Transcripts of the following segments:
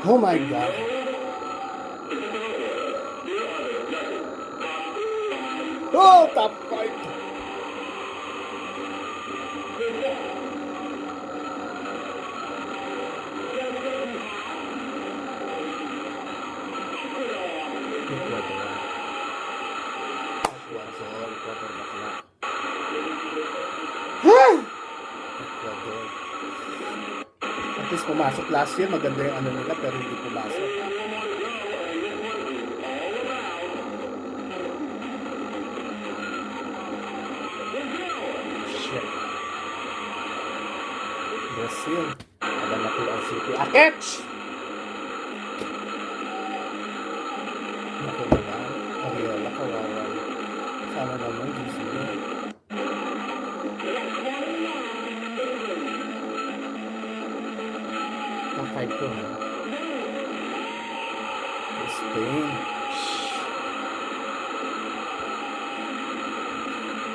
Oh my God. Oh, top 5. Ecuador. At least pumasok last year, maganda yung ano nila, pero hindi pumasok. Shit. Brazil. Kabanatuan City. Akech! Naku naman. Ariela, kawawa. Sana naman, GCU. Top 5 to, ha? Spain.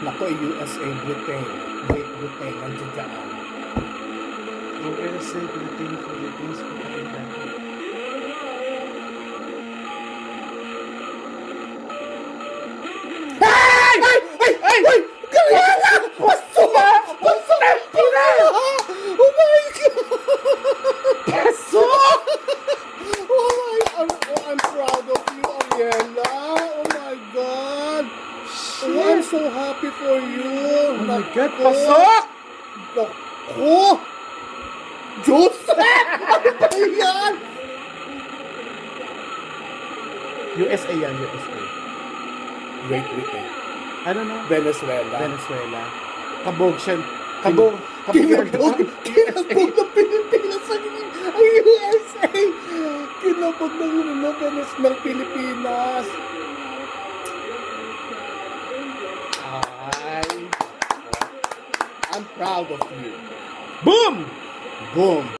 Naku, USA, Britain. Great Britain, nandiyan dyan. USA, Philippines, Philippines, Philippines. Ay! Ay! Ay! Ay! Ay! Kaya! Pasok! Pasok! Pina! Oh my God! Pasok! I'm proud of you, Ariela. Oh my God! Oh, I'm so happy for you. Oh my God, pasok! Naku! Joseph! Ano ba yan? USA yan, USA. Great Britain. I don't know. Venezuela. Venezuela. Kabog siya. Kabog. Kinabog ng Pilipinas ang USA. Kinabog ng Pilipinas. Ay. I'm proud of you. Boom! Boom.